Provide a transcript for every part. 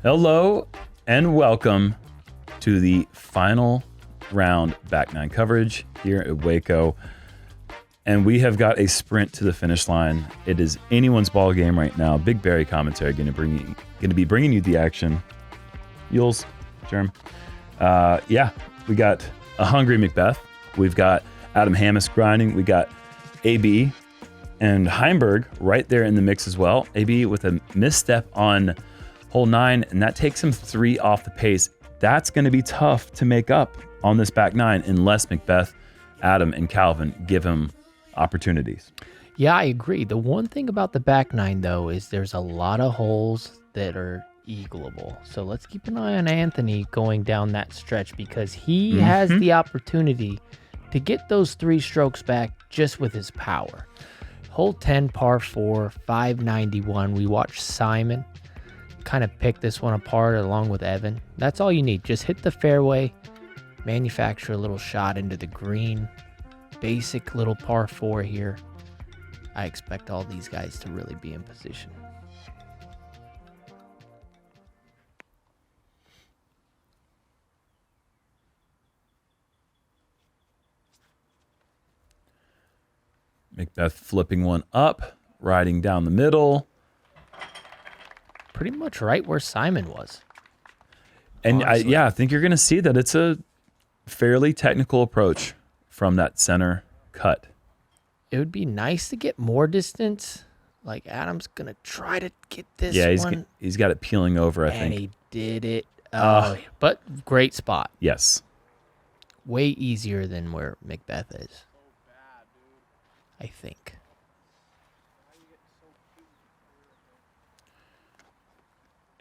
Hello and welcome to the final round back nine coverage here at Waco. And we have got a sprint to the finish line. It is anyone's ball game right now. BigBarri commentary going to be bringing you the action. Yules, Jerm. Yeah, we got a hungry McBeth. We've got Adam Hammis grinding. We got AB and Heimburg right there in the mix as well. AB with a misstep on hole 9, and that takes him 3 off the pace. That's going to be tough to make up on this back 9 unless McBeth, Adam, and Calvin give him opportunities. Yeah, I agree. The one thing about the back 9, though, is there's a lot of holes that are eagleable. So let's keep an eye on Anthony going down that stretch because he has the opportunity to get those 3 strokes back just with his power. Hole 10, par 4, 591. We watched Simon kind of pick this one apart along with Evan. That's all you need. Just hit the fairway, manufacture a little shot into the green. Basic little par 4 here. I expect all these guys to really be in position. McBeth flipping one up, riding down the middle. Pretty much right where Simon was. And I think you're going to see that it's a fairly technical approach from that center cut. It would be nice to get more distance. Like Adam's going to try to get this one. Yeah, he's got it peeling over, I think. And he did it. But great spot. Yes. Way easier than where McBeth is. I think.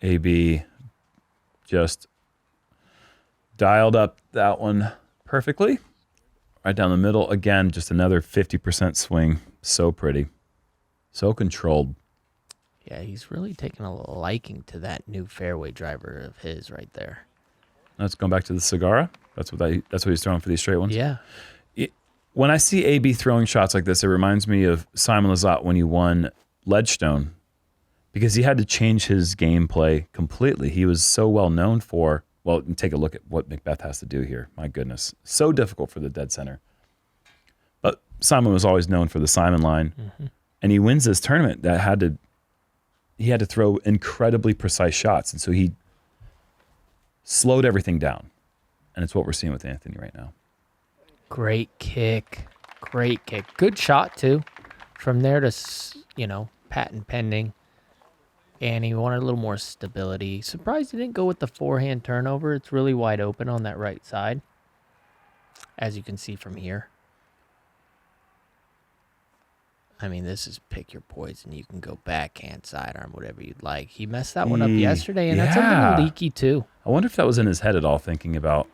AB just dialed up that one perfectly. Right down the middle. Again, just another 50% swing. So pretty. So controlled. Yeah, he's really taken a liking to that new fairway driver of his right there. Let's go back to the Cigarra. That's what he's throwing for these straight ones. Yeah. When I see AB throwing shots like this, it reminds me of Simon Lizotte when he won Ledgestone, because he had to change his gameplay completely. He was so well known for, well, take a look at what McBeth has to do here. My goodness. So difficult for the dead center. But Simon was always known for the Simon line. And he wins this tournament that he had to throw incredibly precise shots. And so he slowed everything down. And it's what we're seeing with Anthony right now. Great kick. Great kick. Good shot, too. From there to, patent pending. And he wanted a little more stability. Surprised he didn't go with the forehand turnover. It's really wide open on that right side, as you can see from here. I mean, this is pick your poison. You can go backhand, sidearm, whatever you'd like. He messed that one up yesterday, and that's a little leaky, too. I wonder if that was in his head at all, thinking about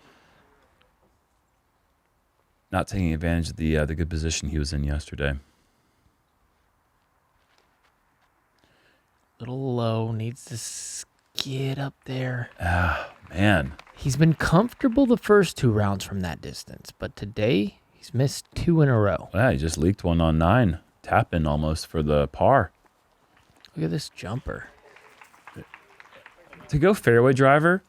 not taking advantage of the good position he was in yesterday. Little low, needs to skid up there. Man. He's been comfortable the first 2 rounds from that distance, but today he's missed 2 in a row. Yeah, he just leaked one on 9. Tap in almost for the par. Look at this jumper. To go fairway driver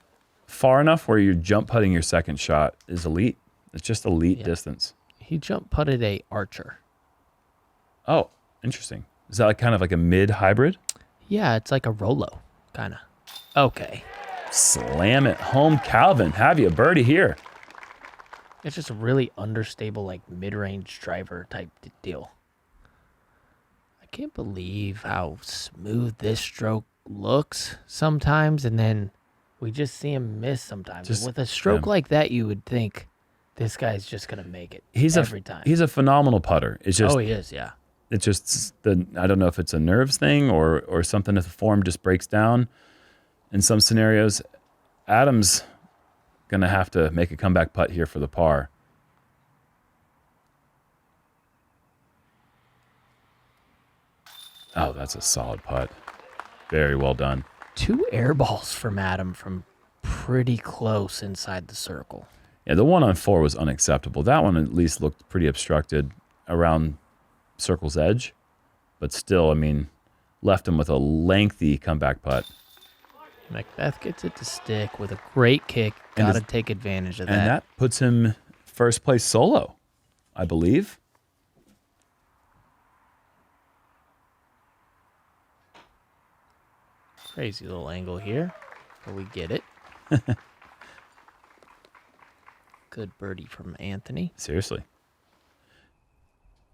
far enough where you're jump putting your second shot is elite. It's just elite distance. He jump putted a Archer. Oh, interesting. Is that kind of like a mid hybrid? Yeah, it's like a Rolo, kind of. Okay. Slam it home, Calvin. Have you a birdie here? It's just a really understable, like mid-range driver type deal. I can't believe how smooth this stroke looks sometimes, and then we just see him miss sometimes. And with a stroke like that, you would think this guy's just gonna make it every time. He's a phenomenal putter. It's just he is, yeah. It's just I don't know if it's a nerves thing or something if the form just breaks down in some scenarios. Adam's going to have to make a comeback putt here for the par. Oh, that's a solid putt. Very well done. 2 air balls from Adam from pretty close inside the circle. Yeah, the one on 4 was unacceptable. That one at least looked pretty obstructed around circle's edge, but still, I mean, left him with a lengthy comeback putt. McBeth gets it to stick with a great kick. Got to take advantage of that. And that puts him first place solo, I believe. Crazy little angle here, but we get it. Good birdie from Anthony. Seriously.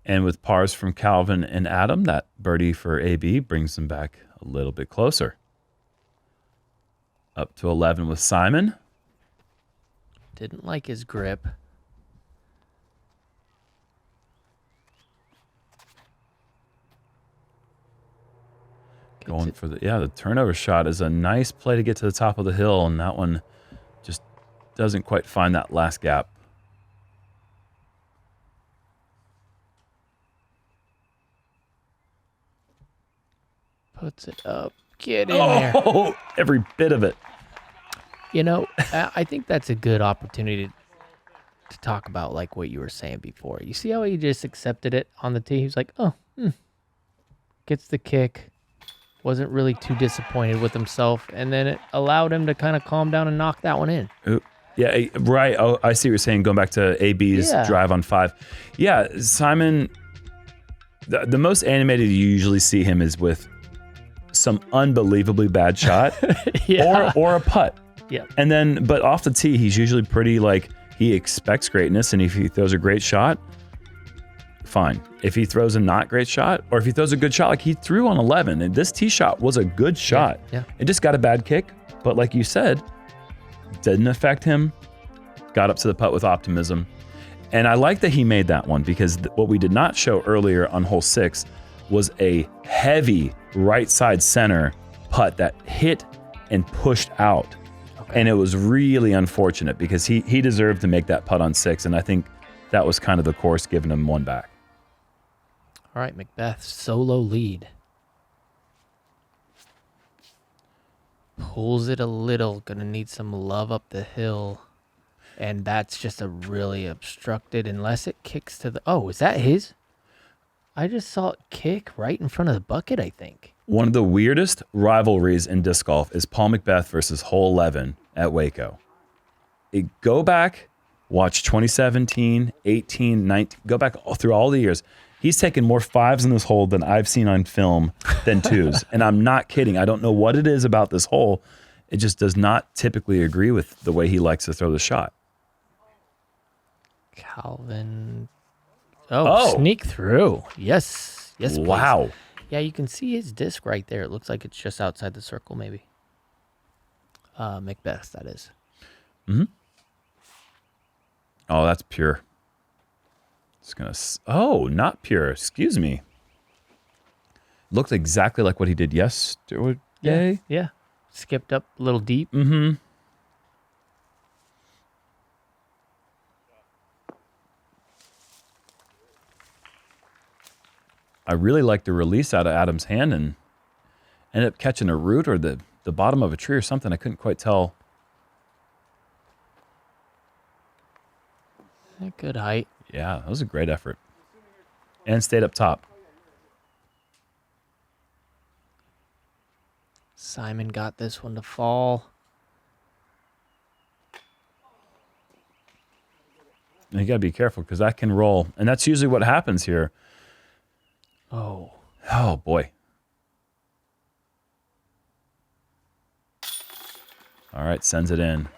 And with pars from Calvin and Adam, that birdie for AB brings them back a little bit closer. Up to 11 with Simon. Didn't like his grip. Going for the turnover shot is a nice play to get to the top of the hill, and that one just doesn't quite find that last gap. Puts it up. Get in there. Oh, every bit of it. You know, I think that's a good opportunity to talk about like what you were saying before. You see how he just accepted it on the tee? He was like, gets the kick. Wasn't really too disappointed with himself. And then it allowed him to kind of calm down and knock that one in. Ooh, yeah, right. Oh, I see what you're saying. Going back to AB's drive on 5. Yeah, Simon, the most animated you usually see him is with some unbelievably bad shot or a putt. Yeah. And then, but off the tee, he's usually pretty like, he expects greatness. And if he throws a great shot, fine. If he throws a not great shot, or if he throws a good shot, like he threw on 11, and this tee shot was a good shot. Yeah. It just got a bad kick. But like you said, didn't affect him. Got up to the putt with optimism. And I like that he made that one, because what we did not show earlier on hole 6 was a heavy right side center putt that hit and pushed out. Okay. And it was really unfortunate because he deserved to make that putt on 6. And I think that was kind of the course giving him one back. All right, McBeth, solo lead. Pulls it a little, gonna need some love up the hill. And that's just a really obstructed, unless it kicks to the... Oh, is that his? I just saw it kick right in front of the bucket, I think. One of the weirdest rivalries in disc golf is Paul McBeth versus hole 11 at Waco. Go back, watch 2017, 18, 19, go back through all the years. He's taken more 5s in this hole than I've seen on film than 2s. And I'm not kidding. I don't know what it is about this hole. It just does not typically agree with the way he likes to throw the shot. Calvin. Oh, sneak through. Yes. Yes, please. Wow. Yeah, you can see his disc right there. It looks like it's just outside the circle, maybe. McBeth, that is. Mm-hmm. Oh, that's pure. It's gonna. Oh, not pure. Excuse me. Looked exactly like what he did yesterday. Yeah. Skipped up a little deep. Mm-hmm. I really like the release out of Adam's hand and ended up catching a root or the bottom of a tree or something. I couldn't quite tell. Good height. Yeah, that was a great effort. And stayed up top. Simon got this one to fall. And you got to be careful because that can roll. And that's usually what happens here. Oh, boy. All right, sends it in.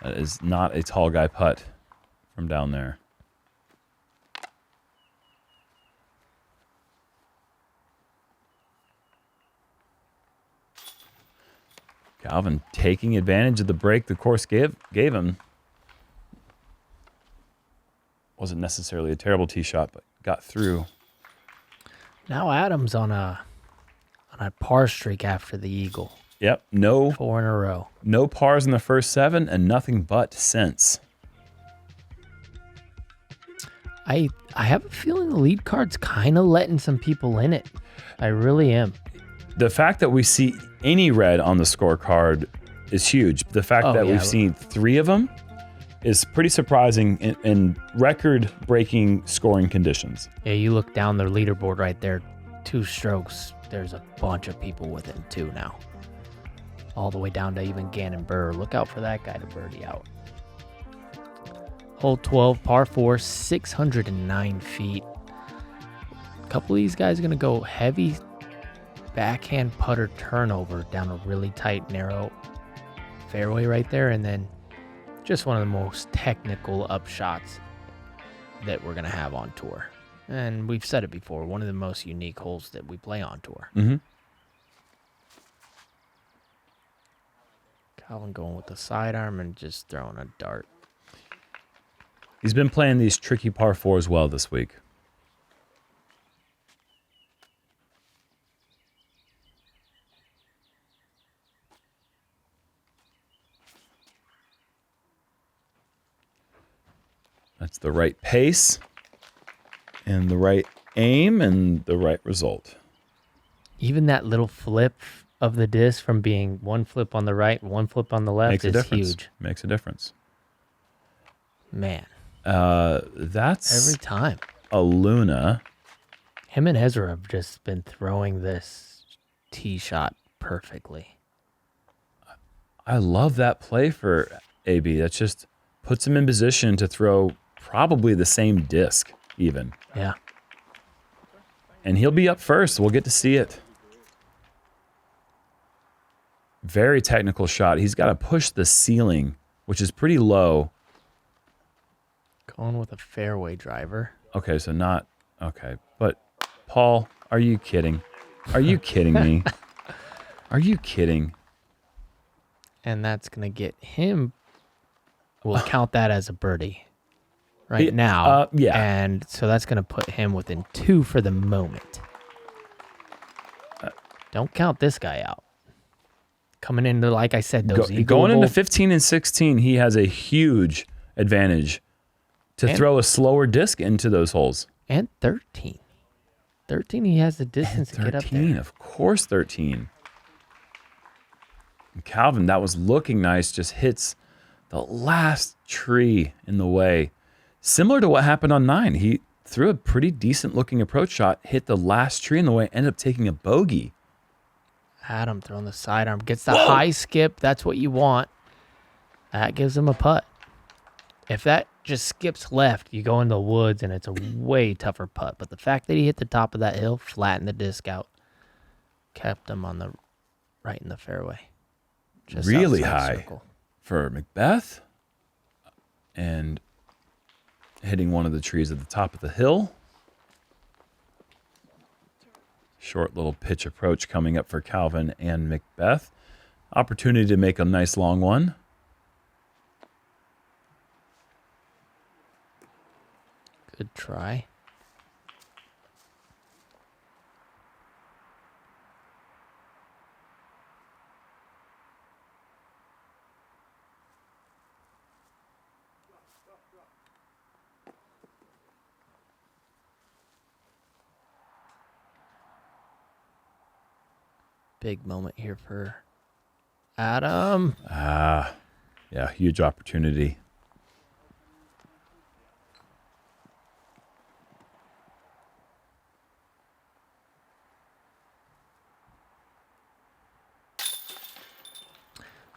That is not a tall guy putt from down there. Calvin taking advantage of the break the course gave him. Wasn't necessarily a terrible tee shot, but got through. Now Adam's on a par streak after the eagle. Yep, 4 in a row. No pars in the first 7 and nothing but since. I have a feeling the lead card's kind of letting some people in it. I really am. The fact that we see any red on the scorecard is huge. The fact that we've seen 3 of them is pretty surprising in record-breaking scoring conditions. Yeah, you look down the leaderboard right there, 2 strokes. There's a bunch of people within 2 now. all the way down to even Gannon Burr. Look out for that guy to birdie out. Hole 12, par 4, 609 feet. A couple of these guys are going to go heavy backhand putter turnover down a really tight, narrow fairway right there. And then just one of the most technical upshots that we're going to have on tour. And we've said it before, one of the most unique holes that we play on tour. Mm-hmm. Calvin going with the sidearm and just throwing a dart. He's been playing these tricky par 4s well this week. That's the right pace and the right aim and the right result. Even that little flip of the disc from being one flip on the right, one flip on the left is huge. Makes a difference. Man. That's every time. A Luna. Him and Ezra have just been throwing this tee shot perfectly. I love that play for AB. That just puts him in position to throw probably the same disc even. Yeah. And he'll be up first. We'll get to see it. Very technical shot. He's got to push the ceiling, which is pretty low. Going with a fairway driver. Okay, so not... Okay, but Paul, are you kidding? Are you kidding me? Are you kidding? And that's going to get him... We'll count that as a birdie now. Yeah. And so that's going to put him within 2 for the moment. Don't count this guy out. Coming into, like I said, those going into 15 and 16, he has a huge advantage to throw a slower disc into those holes. And 13. 13, he has the distance to get up there. 13, of course 13. And Calvin, that was looking nice, just hits the last tree in the way. Similar to what happened on 9. He threw a pretty decent looking approach shot, hit the last tree in the way, ended up taking a bogey. Adam throwing the sidearm. Gets the high skip. That's what you want. That gives him a putt. If that just skips left, you go in the woods, and it's a way tougher putt. But the fact that he hit the top of that hill, flattened the disc out, kept him on the right in the fairway. Just really high for McBeth. And hitting one of the trees at the top of the hill. Short little pitch approach coming up for Calvin and McBeth. Opportunity to make a nice long one. Good try. Big moment here for Adam. Yeah, huge opportunity.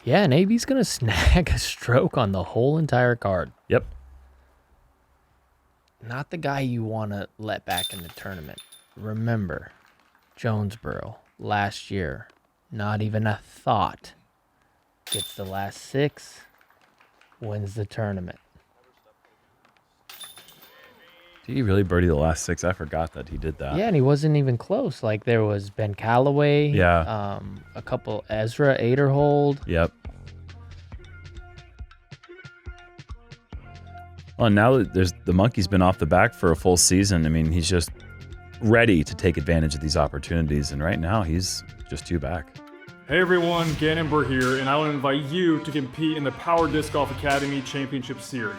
Yeah, and AB's going to snag a stroke on the whole entire card. Yep. Not the guy you want to let back in the tournament. Remember, JomezPro. Last year, not even a thought. Gets the last 6, wins the tournament. Did he really birdie the last 6? I forgot that he did that. Yeah, and he wasn't even close. Like, there was Ben Calloway. Yeah. A couple, Ezra, Aderhold. Yep. Well, now that the monkey's been off the back for a full season, I mean, he's just ready to take advantage of these opportunities, and right now he's just 2 back. Hey everyone, Gannon Burr here, and I want to invite you to compete in the Power Disc Golf Academy Championship Series.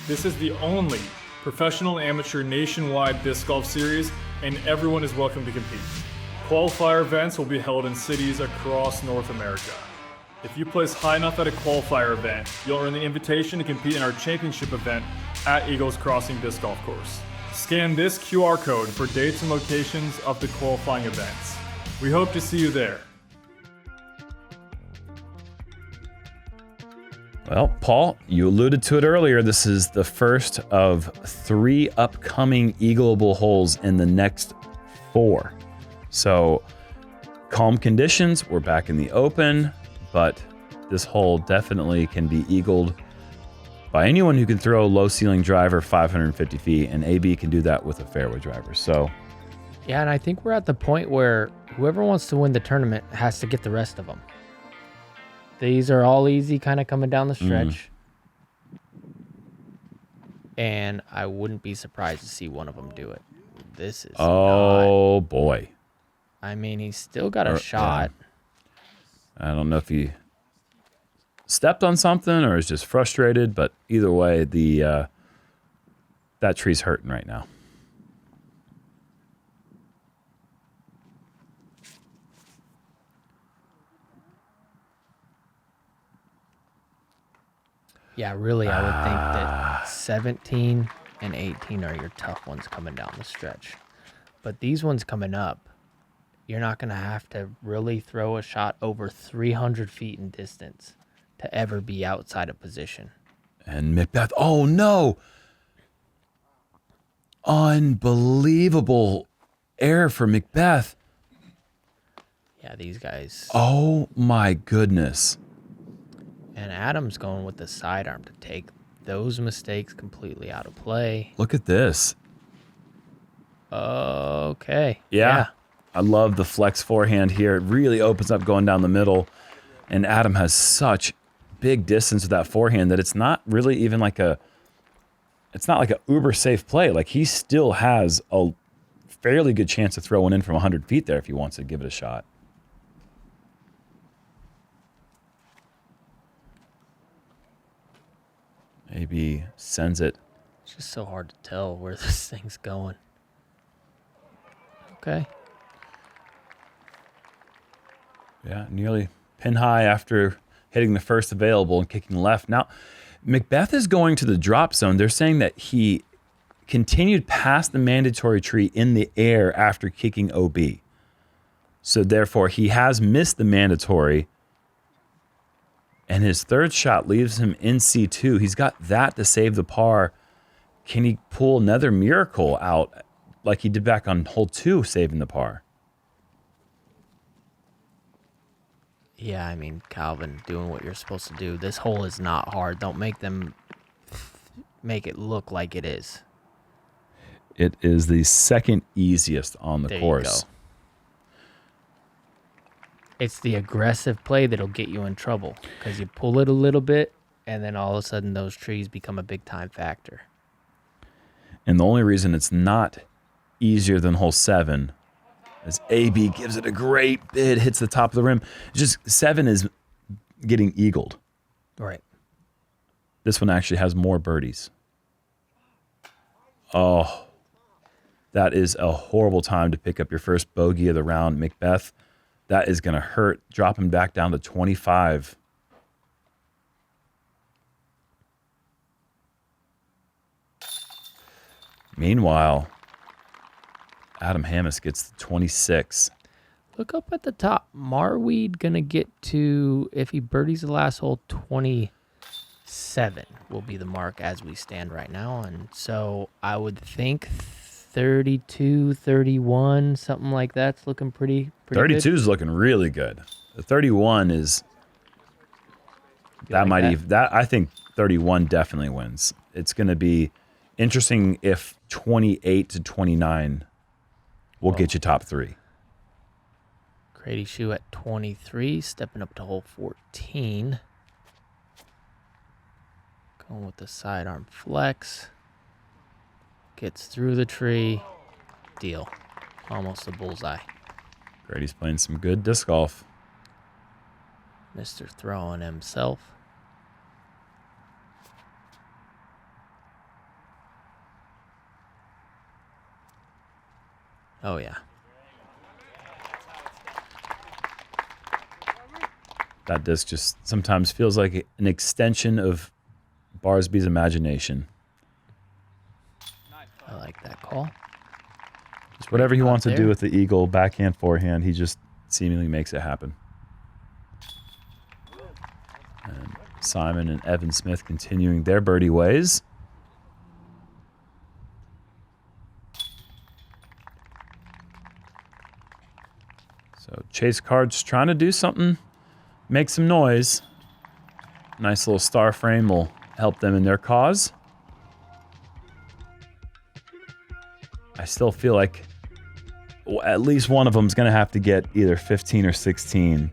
This is the only professional amateur nationwide disc golf series, and everyone is welcome to compete. Qualifier events will be held in cities across North America. If you place high enough at a qualifier event, you'll earn the invitation to compete in our championship event at Eagles Crossing Disc Golf Course. Scan this QR code for dates and locations of the qualifying events. We hope to see you there. Well, Paul, you alluded to it earlier. This is the first of 3 upcoming eagleable holes in the next 4. So, calm conditions. We're back in the open, but this hole definitely can be eagled by anyone who can throw a low ceiling driver 550 feet, and AB can do that with a fairway driver. So, yeah, and I think we're at the point where whoever wants to win the tournament has to get the rest of them. These are all easy, kind of coming down the stretch. And I wouldn't be surprised to see one of them do it. This is boy. I mean, he's still got a shot. I don't know if he stepped on something or is just frustrated, but either way, that tree's hurting right now. Yeah, really, I would think that 17 and 18 are your tough ones coming down the stretch. But these ones coming up, you're not going to have to really throw a shot over 300 feet in distance to ever be outside of position. And McBeth, oh no! Unbelievable error for McBeth. Yeah, these guys. Oh my goodness. And Adam's going with the sidearm to take those mistakes completely out of play. Look at this. Okay. Yeah. I love the flex forehand here. It really opens up going down the middle. And Adam has such big distance with that forehand that it's not really even like it's not like a uber safe play. Like he still has a fairly good chance to throw one in from 100 feet there if he wants to give it a shot. Maybe sends it. It's just so hard to tell where this thing's going. Okay. Yeah, nearly pin high after hitting the first available and kicking left. Now, McBeth is going to the drop zone. They're saying that he continued past the mandatory tree in the air after kicking OB. So therefore, he has missed the mandatory. And his third shot leaves him in C2. He's got that to save the par. Can he pull another miracle out like he did back on hole 2, saving the par? Yeah, I mean, Calvin, doing what you're supposed to do. This hole is not hard. Don't make them make it look like it is. It is the second easiest on the course. You go. It's the aggressive play that'll get you in trouble because you pull it a little bit, and then all of a sudden those trees become a big-time factor. And the only reason it's not easier than hole 7 is AB gives it a great bid, hits the top of the rim. It's just 7 is getting eagled. Right. This one actually has more birdies. Oh, that is a horrible time to pick up your first bogey of the round, McBeth. That is going to hurt. Drop him back down to 25. Meanwhile, Adam Hammis gets the 26. Look up at the top. Marweed going to get to, if he birdies the last hole, 27 will be the mark as we stand right now. And so I would think 32, 31, something like that's looking pretty 32 good. is looking really good. The 31 is that might that I think 31 definitely wins. It's going to be interesting if 28 to 29 will get you top 3. Grady Shoe at 23, stepping up to hole 14. Going with the sidearm flex. Gets through the tree. Deal. Almost a bullseye. Grady's playing some good disc golf. Mr. Throwing himself. Oh, yeah. That disc just sometimes feels like an extension of Barsby's imagination. I like that call. Just whatever he wants to do with the eagle, backhand, forehand, he just seemingly makes it happen. And Simon and Evan Smith continuing their birdie ways. So Chase Card's trying to do something, make some noise. Nice little star frame will help them in their cause. I still feel like at least one of them is going to have to get either 15 or 16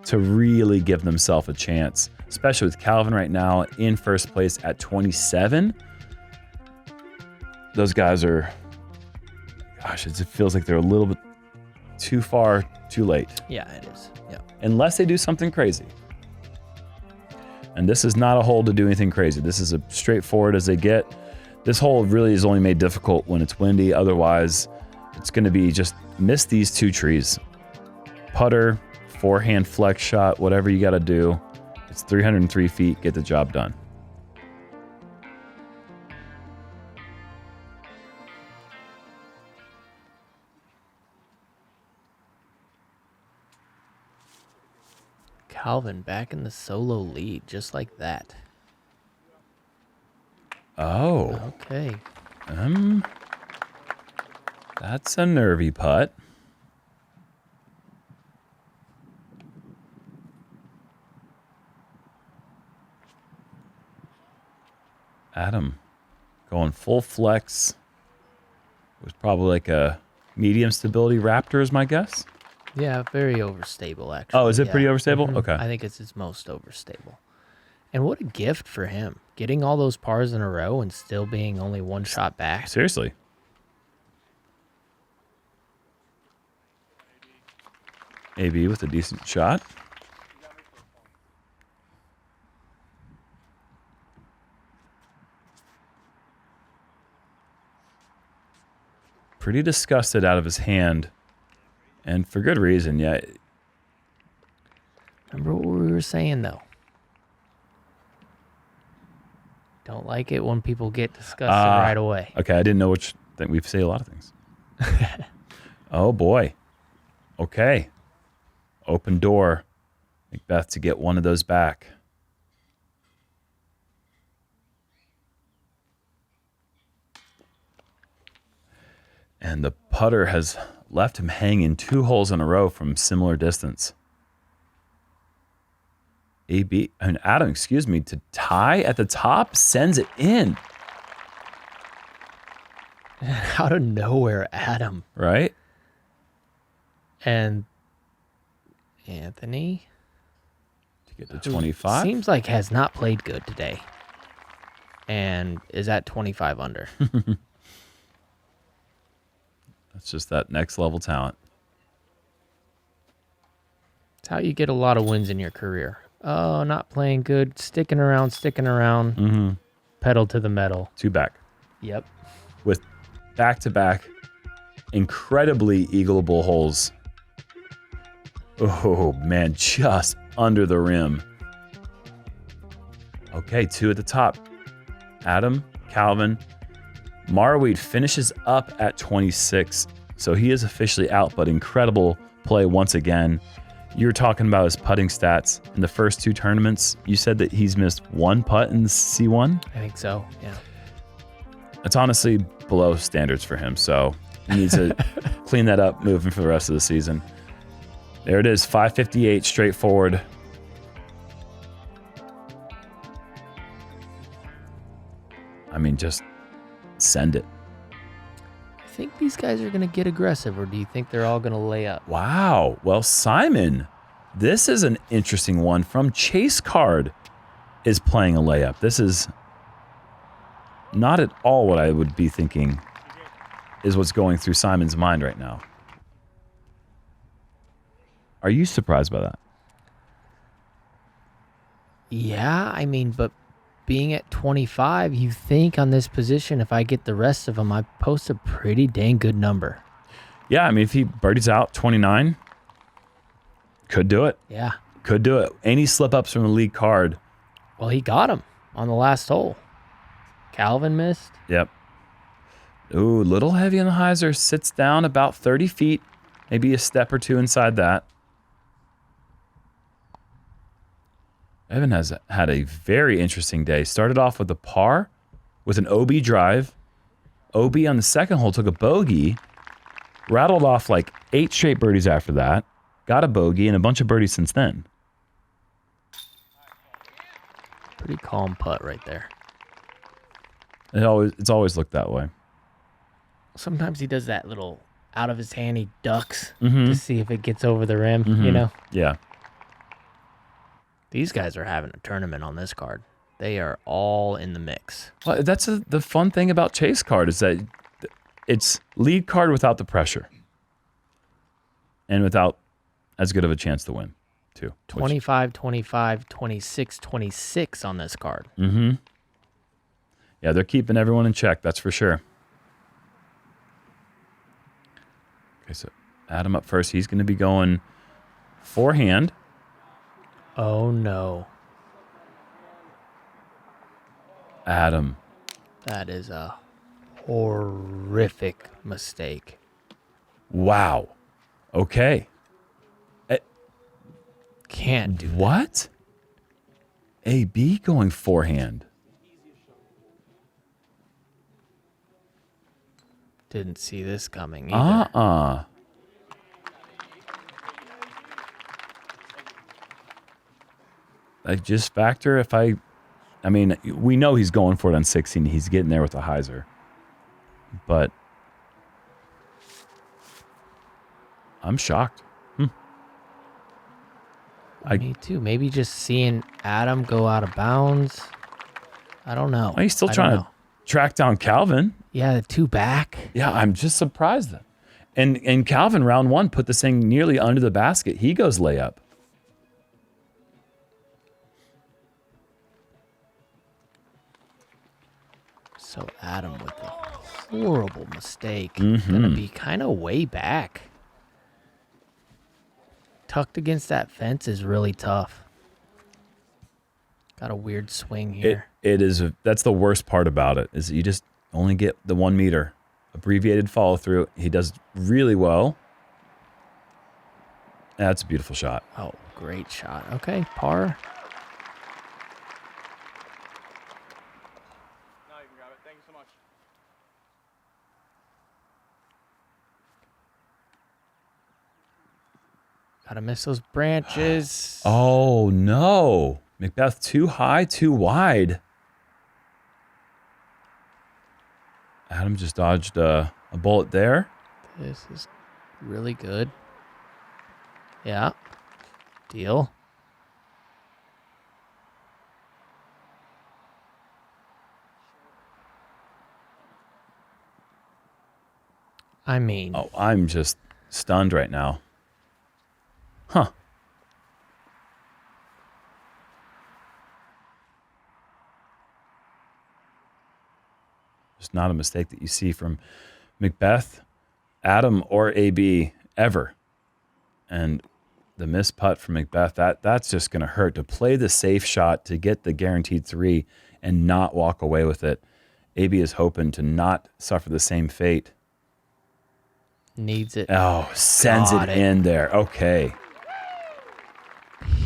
to really give themselves a chance, especially with Calvin right now in first place at 27. Those guys are, gosh, it feels like they're a little bit too far, too late. Yeah, it is. Yeah. Unless they do something crazy. And this is not a hole to do anything crazy. This is as straightforward as they get. This hole really is only made difficult when it's windy. Otherwise, it's going to be just miss these two trees. Putter, forehand flex shot, whatever you got to do. It's 303 feet. Get the job done. Calvin back in the solo lead, just like that. Oh. Okay. That's a nervy putt. Adam going full flex with probably like a medium stability Raptor is my guess. Yeah, very overstable, actually. Oh, is it yeah. pretty overstable? Mhm. Okay. I think it's his most overstable. And what a gift for him. Getting all those pars in a row and still being only one shot back. Seriously. AB with a decent shot. Pretty disgusted out of his hand. And for good reason, yeah. Remember what we were saying, though? Don't like it when people get disgusted right away. Okay, I didn't know which thing. We say a lot of things. Oh, boy. Okay. Open door. McBeth to get one of those back. And the putter has left him hanging 2 holes in a row from similar distance. Adam, excuse me, to tie at the top, sends it in. Out of nowhere, Adam. Right? And Anthony. To get to 25. Seems like has not played good today. And is at 25 under. That's just that next level talent. It's how you get a lot of wins in your career. Oh, not playing good. Sticking around. Mm-hmm. Pedal to the metal. 2 back. Yep. With back-to-back incredibly eagleable holes. Oh, man, just under the rim. Okay, 2 at the top. Adam, Calvin. Marweed finishes up at 26, so he is officially out, but incredible play once again. You were talking about his putting stats in the first 2 tournaments. You said that he's missed 1 putt in C1? I think so, yeah. It's honestly below standards for him, so he needs to clean that up moving for the rest of the season. There it is, 558, straightforward. I mean, just send it. I think these guys are going to get aggressive, or do you think they're all going to lay up? Wow. Well, Simon, this is an interesting one from Chase Card is playing a layup. This is not at all what I would be thinking is what's going through Simon's mind right now. Are you surprised by that? Yeah, I mean, but being at 25, you think on this position, if I get the rest of them, I post a pretty dang good number. Yeah, I mean, if he birdies out 29, could do it. Yeah. Could do it. Any slip-ups from the lead card. Well, he got him on the last hole. Calvin missed. Yep. Ooh, little heavy on the hyzer. Sits down about 30 feet. Maybe a step or 2 inside that. Evan has had a very interesting day. Started off with a par with an OB drive. OB on the second hole took a bogey. Rattled off like 8 straight birdies after that. Got a bogey and a bunch of birdies since then. Pretty calm putt right there. It's always looked that way. Sometimes he does that little out of his hand, he ducks to see if it gets over the rim, you know? Yeah. These guys are having a tournament on this card. They are all in the mix. Well, that's the fun thing about Chase card is that it's lead card without the pressure. And without as good of a chance to win, too. 25, 25, 26, 26 on this card. Yeah, they're keeping everyone in check, that's for sure. Okay, so Adam up first. He's going to be going forehand. Oh, no. Adam. That is a horrific mistake. Wow. Okay. Can't do what? AB going forehand. Didn't see this coming either. Like, just factor if I mean, we know he's going for it on 16. He's getting there with a hyzer. But I'm shocked. Me too. Maybe just seeing Adam go out of bounds. I don't know. He's still trying to track down Calvin. Yeah, the 2 back. Yeah, I'm just surprised that. And Calvin, round 1, put this thing nearly under the basket. He goes layup. So Adam with a horrible mistake. Gonna be kind of way back. Tucked against that fence is really tough. Got a weird swing here. It is. That's the worst part about it is you just only get the 1 meter. Abbreviated follow through. He does really well. That's a beautiful shot. Oh, great shot. Okay, par. Now you can grab it. Thank you so much. Gotta miss those branches. Oh no. McBeth too high, too wide. Adam just dodged a bullet there. This is really good. Yeah. Deal. I mean. Oh, I'm just stunned right now. Huh. Just not a mistake that you see from McBeth, Adam, or AB ever. And the missed putt from McBeth, that's just going to hurt. To play the safe shot to get the guaranteed 3 and not walk away with it. AB is hoping to not suffer the same fate. Needs it. Oh, sends it in there. Okay.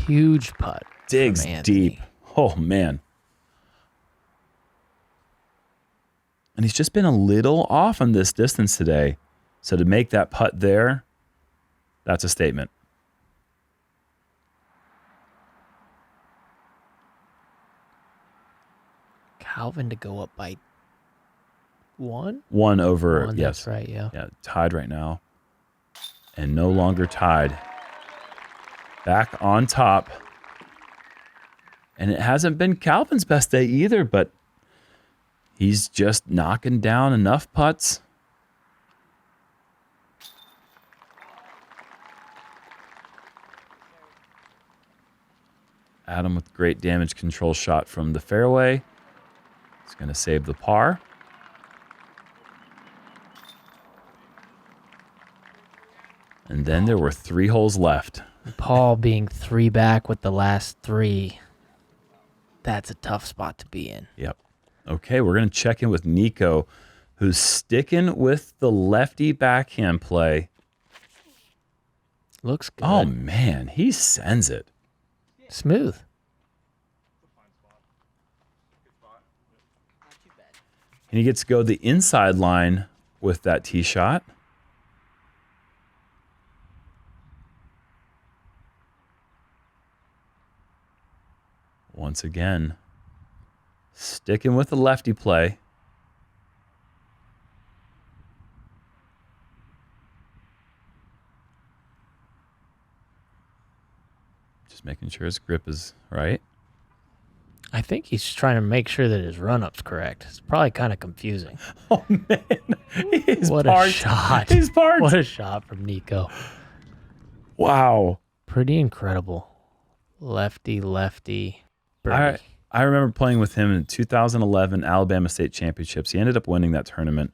Huge putt. Digs deep. Oh, man. And he's just been a little off on this distance today. So to make that putt there, that's a statement. Calvin to go up by 1? 1 over, 1, yes. That's right, yeah. Yeah, tied right now. And no longer tied. Back on top. And it hasn't been Calvin's best day either, but he's just knocking down enough putts. Adam with great damage control shot from the fairway. He's going to save the par. And then there were 3 holes left. Paul being 3 back with the last 3. That's a tough spot to be in. Yep. Okay, we're going to check in with Nico, who's sticking with the lefty backhand play. Looks good. Oh, man, he sends it. Smooth. And he gets to go the inside line with that tee shot. Once again, sticking with the lefty play. Just making sure his grip is right. I think he's trying to make sure that his run-up's correct. It's probably kind of confusing. Oh, man. What a shot. He's parked. What a shot from Nico. Wow. Pretty incredible. Lefty birdie. I remember playing with him in 2011 Alabama State Championships. He ended up winning that tournament.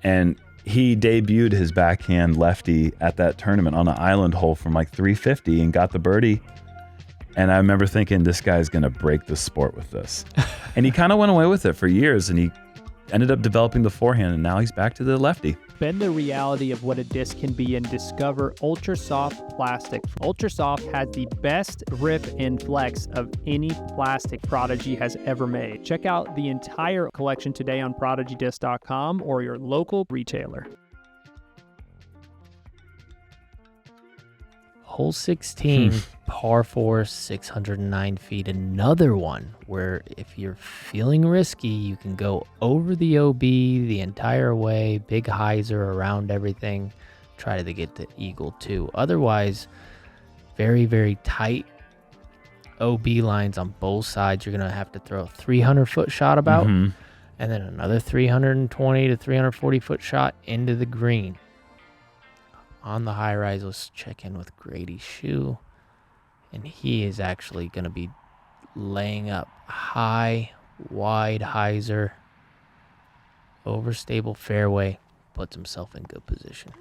And he debuted his backhand lefty at that tournament on an island hole from like 350 and got the birdie. And I remember thinking, this guy's going to break the sport with this. And he kind of went away with it for years, and he ended up developing the forehand, and now he's back to the lefty. Bend the reality of what a disc can be and discover Ultra Soft plastic. Ultra Soft has the best grip and flex of any plastic Prodigy has ever made. Check out the entire collection today on ProdigyDisc.com or your local retailer. Hole 16, par 4, 609 feet. Another one where if you're feeling risky, you can go over the OB the entire way, big hyzer around everything, try to get the eagle too. Otherwise, very, very tight OB lines on both sides. You're going to have to throw a 300-foot shot about, and then another 320 to 340-foot shot into the green. On the high rise, let's check in with Grady Shoe. And he is actually going to be laying up high, wide hyzer, over stable fairway, puts himself in good position.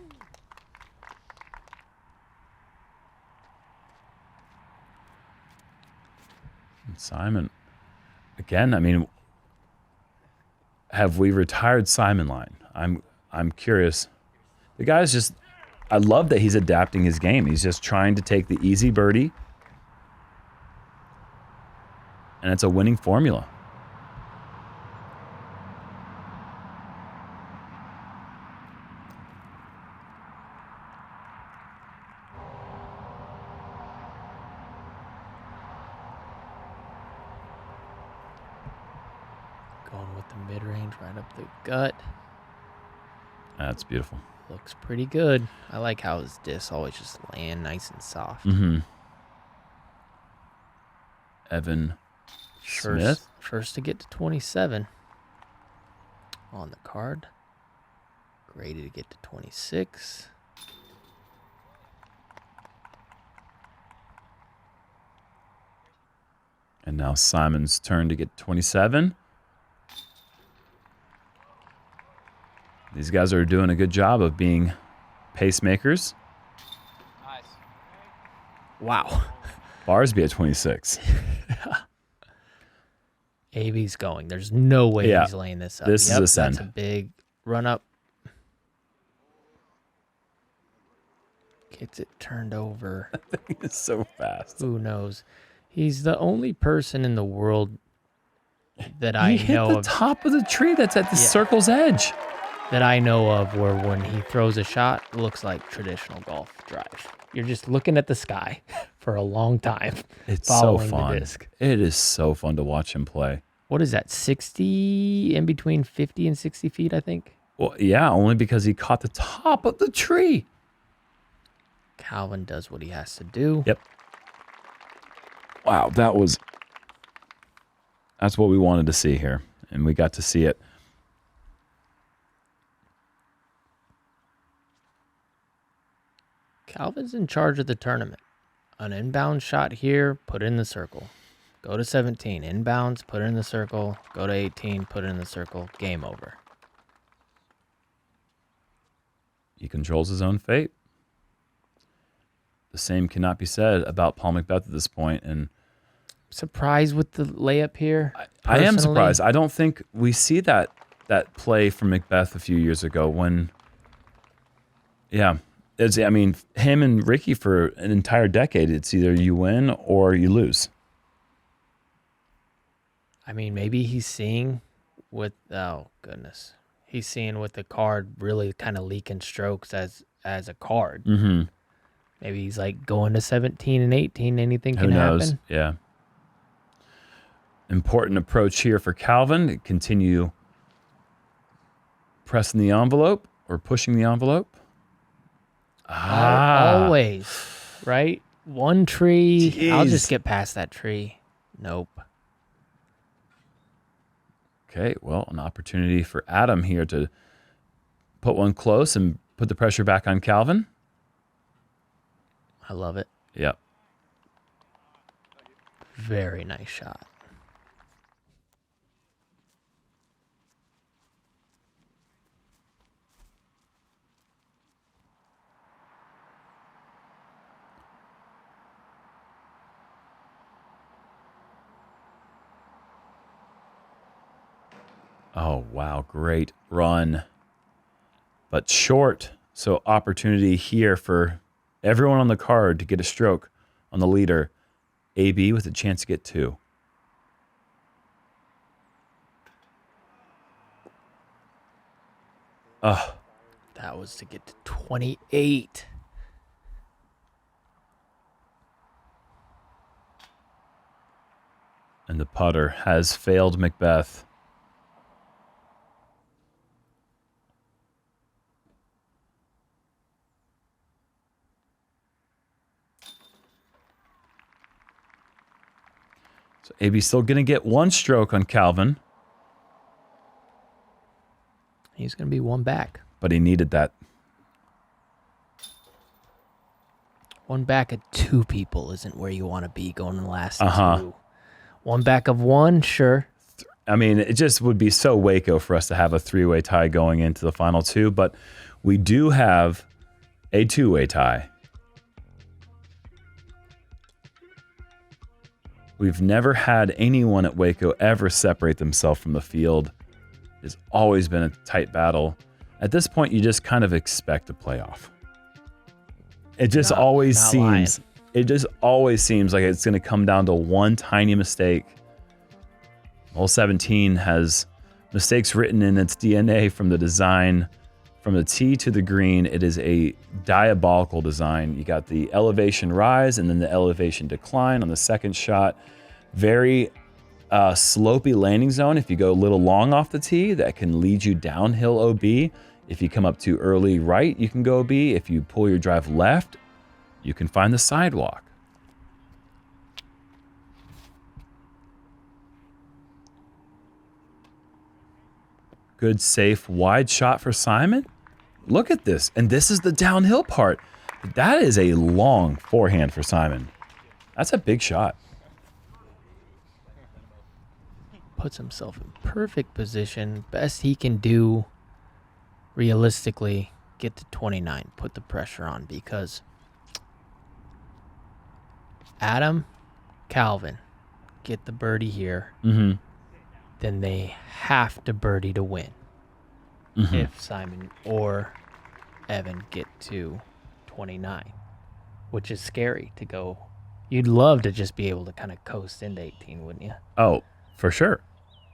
And Simon, again, I mean, have we retired Simon line? I'm curious. The guy's just... I love that he's adapting his game. He's just trying to take the easy birdie. And it's a winning formula. Going with the mid-range right up the gut. That's beautiful. Looks pretty good. I like how his discs always just land nice and soft. Evan Smith. First to get to 27 on the card. Grady to get to 26. And now Simon's turn to get 27. These guys are doing a good job of being pacemakers. Nice. Wow. Barsby at 26. AB's going. There's no way he's laying this up. This is a send. That's a big run up. Gets it turned over. That thing is so fast. Who knows? He's the only person in the world that I know hit the of. top of the tree that's at the circle's edge. That I know of where when he throws a shot, it looks like traditional golf drive. You're just looking at the sky for a long time. It's so following fun. The disc. It is so fun to watch him play. What is that, 60, in between 50 and 60 feet, I think? Well, yeah, only because he caught the top of the tree. Calvin does what he has to do. Yep. Wow, that's what we wanted to see here, and we got to see it. Calvin's in charge of the tournament. An inbound shot here, put it in the circle. Go to 17, inbounds, put it in the circle. Go to 18, put it in the circle. Game over. He controls his own fate. The same cannot be said about Paul McBeth at this point. And surprised with the layup here. I am surprised. I don't think we see that play from McBeth a few years ago when, I mean, him and Ricky for an entire decade, it's either you win or you lose. I mean, maybe he's seeing with, oh, goodness. He's seeing with the card really kind of leaking strokes as a card. Mm-hmm. Maybe he's like going to 17 and 18. Anything Who can knows? happen. Yeah. Important approach here for Calvin. Continue pressing the envelope or pushing the envelope. Always, right? One tree. Jeez. I'll just get past that tree. Nope. Okay, well, an opportunity for Adam here to put one close and put the pressure back on Calvin. I love it. Yep. Very nice shot. Oh, wow. Great run. But short. So opportunity here for everyone on the card to get a stroke on the leader. AB with a chance to get 2. Oh, That was to get to 28. and the putter has failed McBeth. So AB's still going to get 1 stroke on Calvin, He's going to be one back. but he needed that. One back of 2 people isn't where you want to be going in the last 2. 1 back of 1, sure. I mean, it just would be so Waco for us to have a 3-way tie going into the final 2, but we do have a 2-way tie. We've never had anyone at Waco ever separate themselves from the field. It's always been a tight battle. At this point, you just kind of expect a playoff. It just Not seems lying. it just always seems like it's going to come down to one tiny mistake. Hole 17 has mistakes written in its DNA from the design, from the tee to the green. It is a diabolical design. You got the elevation rise and then the elevation decline on the second shot. Very slopey landing zone. If you go a little long off the tee, that can lead you downhill OB. If you come up too early right, you can go OB. If you pull your drive left, you can find the sidewalk. Good, safe, wide shot for Simon. Look at this. And this is the downhill part. That is a long forehand for Simon. That's a big shot. Puts himself in perfect position. Best he can do, realistically, get to 29. Put the pressure on because Adam, Calvin, get the birdie here. Mm-hmm. Then they have to birdie to win. Mm-hmm. If Simon or Evan get to 29, which is scary to go. You'd love to just be able to kind of coast into 18, wouldn't you? Oh, for sure.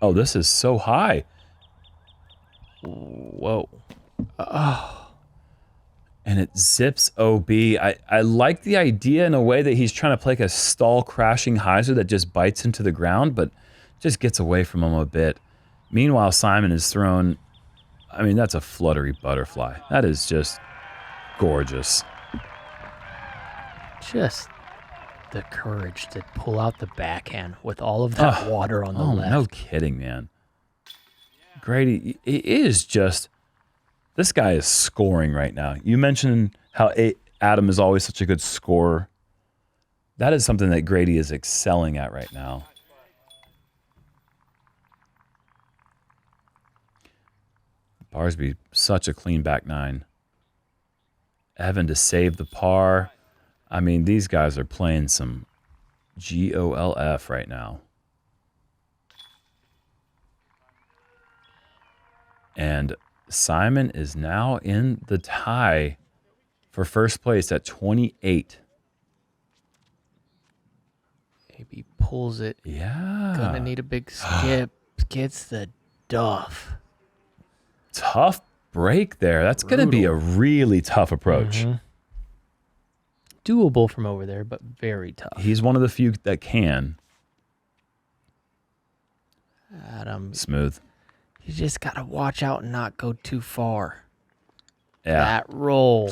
Oh, this is so high. Whoa. And it zips OB. I like the idea in a way that he's trying to play like a stall crashing hyzer that just bites into the ground, but just gets away from him a bit. Meanwhile, Simon is thrown, I mean, that's a fluttery butterfly. That is just gorgeous. Just the courage to pull out the backhand with all of that water on the left. No kidding, man. Grady, it is just, this guy is scoring right now. You mentioned how Adam is always such a good scorer. That is something that Grady is excelling at right now. Barsby, such a clean back 9. Evan to save the par. I mean, these guys are playing some GOLF right now. And Simon is now in the tie for first place at 28. Maybe pulls it. Yeah. Gonna need a big skip. Gets the stuff. Tough break there. That's going to be a really tough approach. Doable from over there, but very tough. He's one of the few that can. Adam, Smooth. you just got to watch out and not go too far. Yeah. That roll.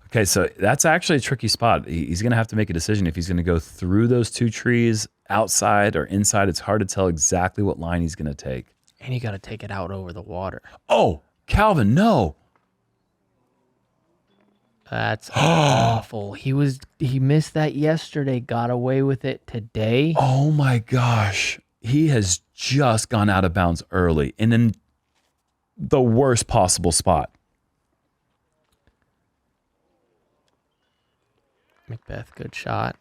Okay, so that's actually a tricky spot. He's going to have to make a decision if he's going to go through those two trees, outside or inside. It's hard to tell exactly what line he's going to take. And you got to take it out over the water. Oh, Calvin, no. That's awful. He missed that yesterday, got away with it today. Oh my gosh. He has just gone out of bounds early and in the worst possible spot. McBeth, good shot.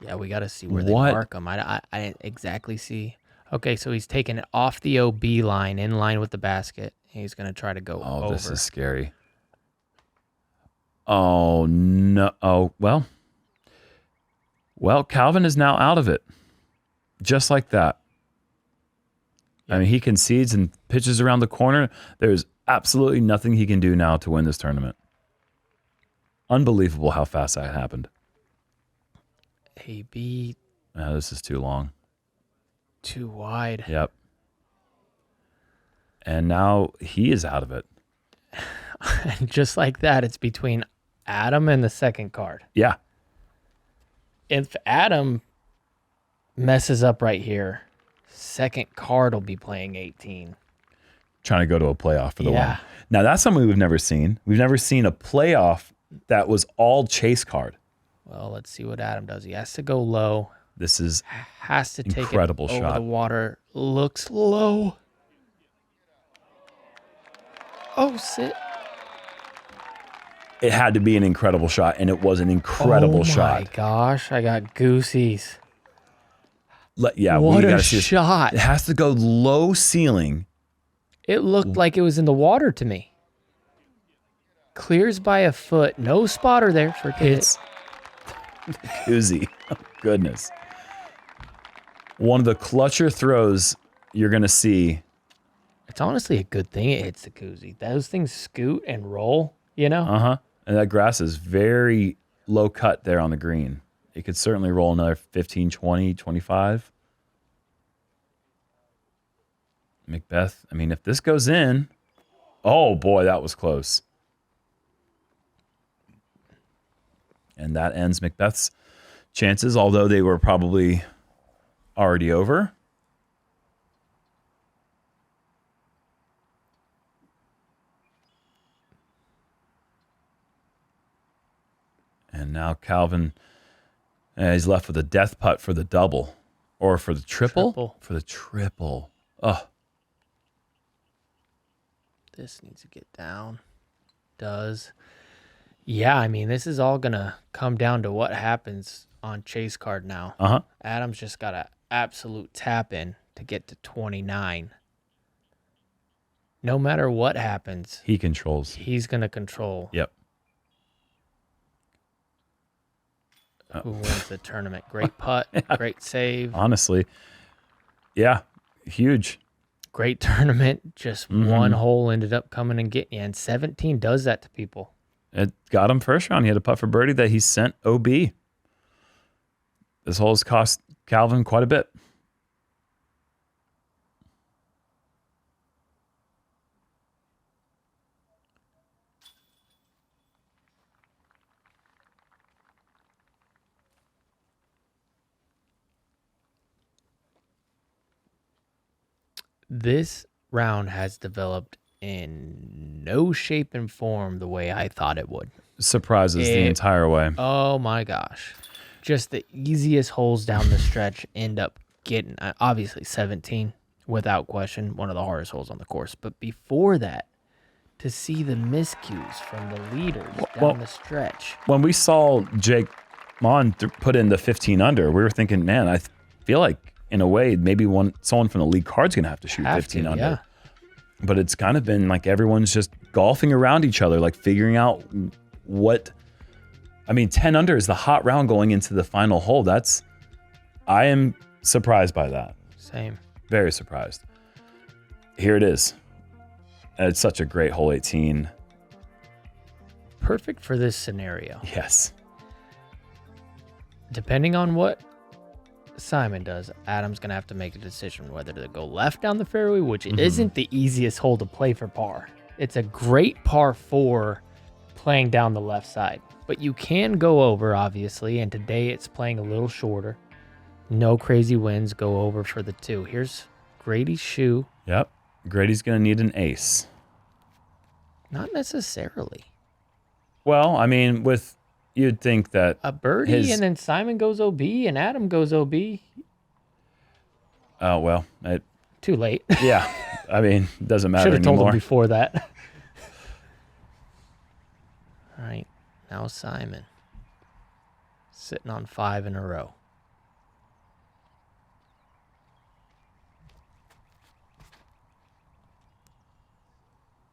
Yeah, we got to see where they What? mark him. I didn't exactly see. Okay, so he's taking it off the OB line, in line with the basket. He's going to try to go over. This is scary. Oh, no. Oh, well. Well, Calvin is now out of it. Just like that. I mean, he concedes and pitches around the corner. There's absolutely nothing he can do now to win this tournament. Unbelievable how fast that happened. AB. This is too long. Too wide. Yep. And now he is out of it. And just like that, it's between Adam and the second card. Yeah. If Adam messes up right here, second card will be playing 18. Trying to go to a playoff for the Yeah. one. Now, that's something we've never seen. We've never seen a playoff that was all chase card. Well, let's see what Adam does. He has to go low. This is Has to take incredible it over shot. the water. Looks low. Oh, sit. it had to be an incredible shot, and it was an incredible shot. Oh my gosh, I got goosies. Yeah, What we a gotta see this. shot. It has to go low ceiling. It looked like it was in the water to me. Clears by a foot. No spotter there for It's koozie. Oh, goodness. One of the clutcher throws you're going to see. It's honestly a good thing it hits the koozie. Those things scoot and roll, you know? Uh-huh. And that grass is very low cut there on the green. It could certainly roll another 15, 20, 25. McBeth, I mean, if this goes in, oh boy, that was close. And that ends McBeth's chances, although they were probably already over. And now Calvin, he's left with a death putt for the double. Or for the triple? For the triple. Oh. This needs to get down. Does. Yeah, I mean, this is all going to come down to what happens on chase card now. Uh-huh. Adam's just got an absolute tap in to get to 29. No matter what happens, He controls. he's going to control Yep. who wins the tournament. Great putt, great save, Honestly. Yeah. Huge. great tournament. Just one hole ended up coming and getting you. And 17 does that to people. It got him first round. He had a putt for birdie that he sent OB. This hole has cost Calvin quite a bit. This round has developed in no shape and form the way I thought it would. Surprises the entire way. Oh my gosh. Just the easiest holes down the stretch end up getting, obviously 17, without question, one of the hardest holes on the course. But before that, to see the miscues from the leaders down the stretch. When we saw Jake Mon put in the 15 under, we were thinking, man, I feel like in a way, maybe someone from the league card's going to have to shoot 15 under. Yeah. But it's kind of been like everyone's just golfing around each other, like figuring out what. I mean, 10 under is the hot round going into the final hole. I am surprised by that. Same. Very surprised. here it is. It's such a great hole 18. Perfect for this scenario. Yes. Depending on what Simon does, Adam's going to have to make a decision whether to go left down the fairway, which isn't the easiest hole to play for par. It's a great par 4 playing down the left side, but you can go over, obviously, and today it's playing a little shorter. No crazy winds, go over for the 2. Here's Grady's shoe. Yep. Grady's going to need an ace. Not necessarily. Well, I mean, you'd think that A birdie, and then Simon goes OB, and Adam goes OB. Oh, well, Too late. yeah. I mean, it doesn't matter Should have told anymore. him before that. All right, now Simon. Sitting on 5 in a row.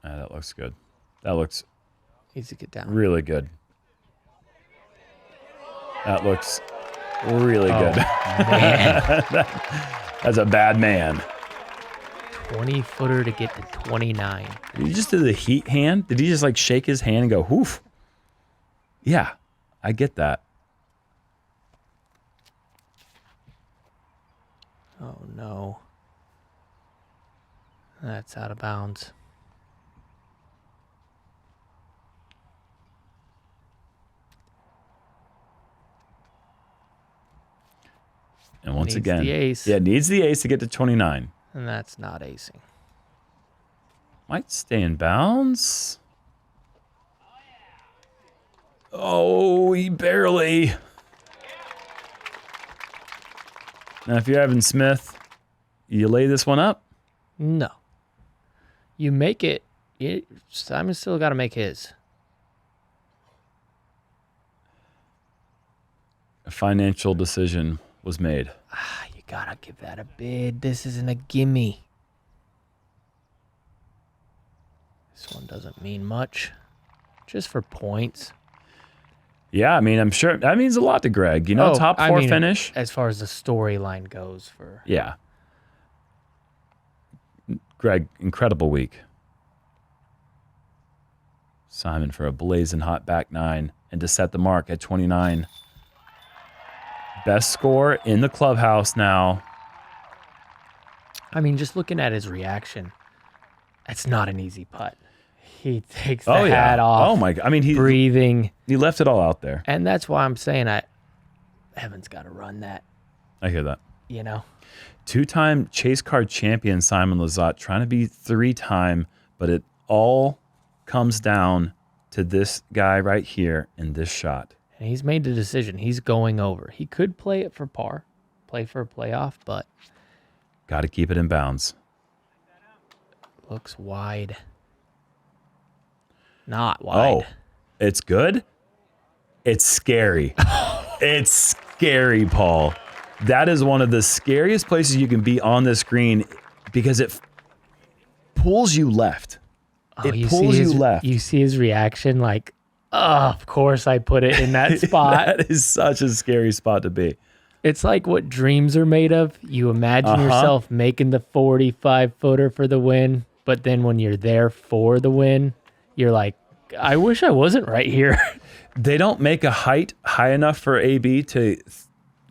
That looks good. That looks Needs to get down. really good. That looks really good. Man. That's a bad man. 20-footer to get to 29. Did he just do the heat hand? Did he just like shake his hand and go, whoof? Yeah, I get that. Oh, no. That's out of bounds. And once Needs again, the ace. yeah, needs the ace to get to 29. And that's not acing. Might stay in bounds. Oh, he barely. Now, if you're Evan Smith, you lay this one up. No. You make it. Simon's still got to make his. A financial decision was made. You got to give that a bid. This isn't a gimme. This one doesn't mean much. Just for points. Yeah, I mean, I'm sure that means a lot to Greg. You know, top 4 finish. As far as the storyline goes for... Yeah. Greg, incredible week. Simon for a blazing hot back 9 and to set the mark at 29. Best score in the clubhouse now. I mean, just looking at his reaction, that's not an easy putt. He takes the hat off. Oh my God. I mean, breathing. He left it all out there. And that's why I'm saying Evan's got to run that. I hear that. You know? 2-time chase card champion Simon Lizotte trying to be 3-time, but it all comes down to this guy right here in this shot. And he's made the decision. He's going over. He could play it for par, play for a playoff, but... Got to keep it in bounds. Looks wide. Not wide. Oh, it's good? It's scary. It's scary, Paul. That is one of the scariest places you can be on this green because it pulls you left. It pulls you left. You see his reaction like, oh, of course I put it in that spot. That is such a scary spot to be. It's like what dreams are made of. You imagine yourself making the 45-footer for the win, but then when you're there for the win, you're like, I wish I wasn't right here. They don't make a height high enough for AB to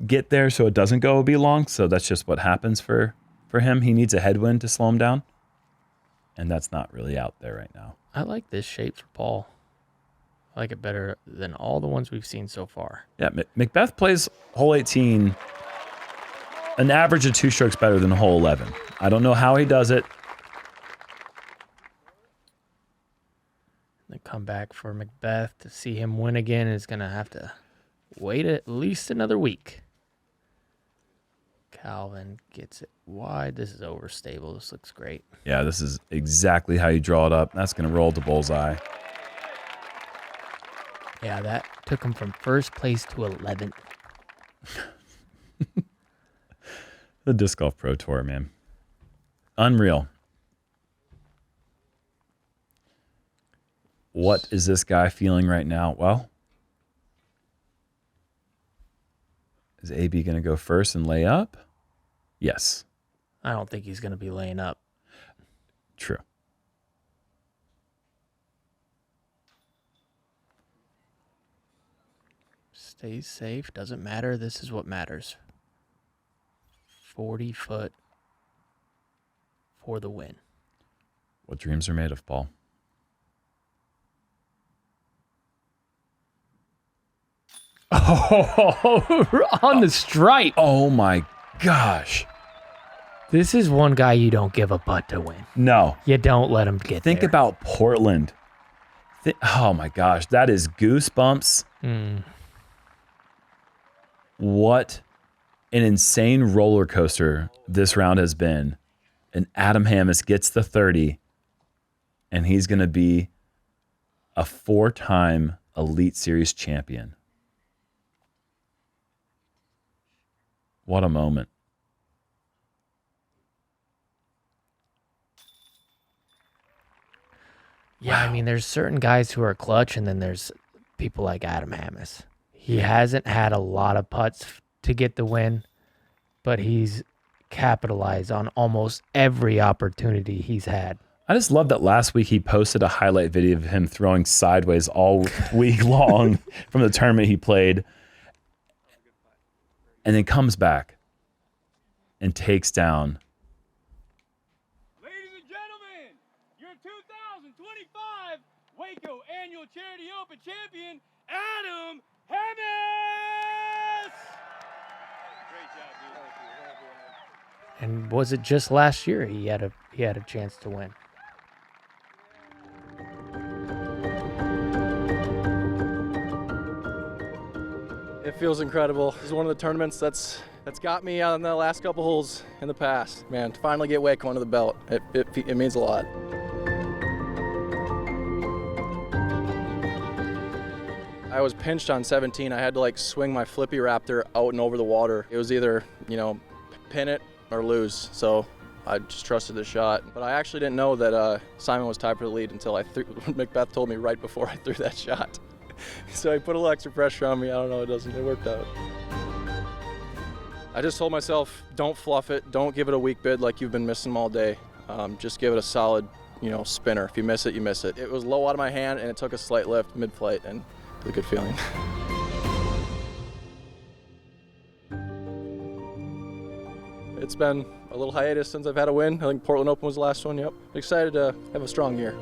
get there so it doesn't go OB long, so that's just what happens for him. He needs a headwind to slow him down, and that's not really out there right now. I like this shape for Paul. I like it better than all the ones we've seen so far. Yeah, McBeth plays hole 18 an average of 2 strokes better than hole 11. I don't know how he does it. The comeback for McBeth to see him win again is going to have to wait at least another week. Calvin gets it wide. This is overstable. This looks great. Yeah, this is exactly how you draw it up. That's going to roll to bullseye. Yeah, that took him from first place to 11th. The Disc Golf Pro Tour, man. Unreal. What is this guy feeling right now? Well, is AB going to go first and lay up? Yes. I don't think he's going to be laying up. True. Stay safe. Doesn't matter. This is what matters. 40 foot for the win. What dreams are made of, Paul? Oh, on the stripe. Oh my gosh. This is one guy you don't give a putt to win. No. You don't let him get Think there. about Portland. Oh my gosh. That is goosebumps. What an insane roller coaster this round has been. And Adam Hammes gets the 30, and he's going to be a 4-time Elite Series champion. What a moment. Yeah, I mean, there's certain guys who are clutch, and then there's people like Adam Hammes. He hasn't had a lot of putts to get the win, but he's capitalized on almost every opportunity he's had. I just love that last week he posted a highlight video of him throwing sideways all week long from the tournament he played, and then comes back and takes down. Ladies and gentlemen, your 2025 Waco Annual Charity Open champion, Adam Hammes! Great job, dude. And was it just last year he had a chance to win? It feels incredible. This is one of the tournaments that's got me on the last couple holes in the past. Man, to finally get Waco under the belt, it means a lot. I was pinched on 17. I had to like swing my flippy Raptor out and over the water. It was either, pin it or lose. So I just trusted the shot. But I actually didn't know that Simon was tied for the lead until McBeth told me right before I threw that shot. So he put a little extra pressure on me. I don't know, it worked out. I just told myself, don't fluff it. Don't give it a weak bid like you've been missing them all day. Just give it a solid, spinner. If you miss it, you miss it. It was low out of my hand and it took a slight lift mid-flight, and it was a good feeling. It's been a little hiatus since I've had a win. I think Portland Open was the last one, yep. Excited to have a strong year.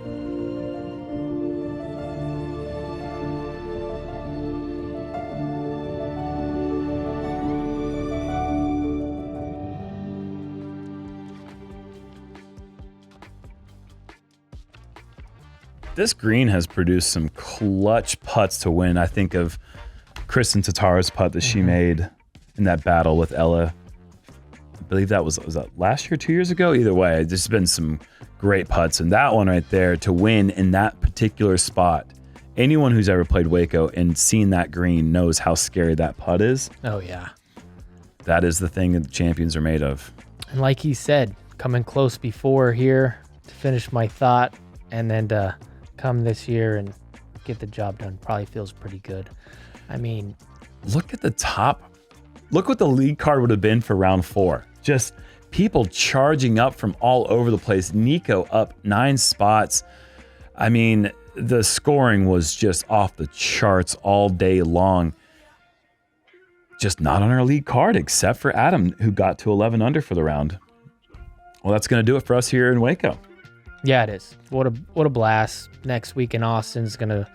This green has produced some clutch putts to win. I think of Kristen Tatar's putt that she made in that battle with Ella. I believe that was that last year, 2 years ago? Either way, there's been some great putts. And that one right there to win in that particular spot. Anyone who's ever played Waco and seen that green knows how scary that putt is. Oh, yeah. That is the thing that the champions are made of. And like he said, coming close before here to finish my thought, and then to come this year and get the job done probably feels pretty good. I mean, look at the top. Look what the lead card would have been for round 4. Just people charging up from all over the place. Nico up 9 spots. I mean, the scoring was just off the charts all day long. Just not on our lead card, except for Adam, who got to 11 under for the round. Well, that's going to do it for us here in Waco. Yeah, it is. What a blast. Next week in Austin's gonna,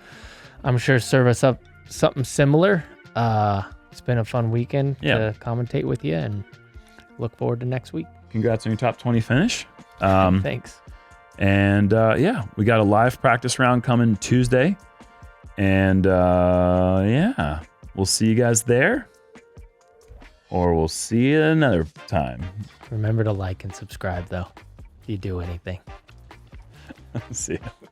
I'm sure, serve us up something similar. It's been a fun weekend to commentate with you, and look forward to next week. Congrats on your top 20 finish. Thanks. And we got a live practice round coming Tuesday. And we'll see you guys there. Or we'll see you another time. Remember to like and subscribe, though, if you do anything. See ya.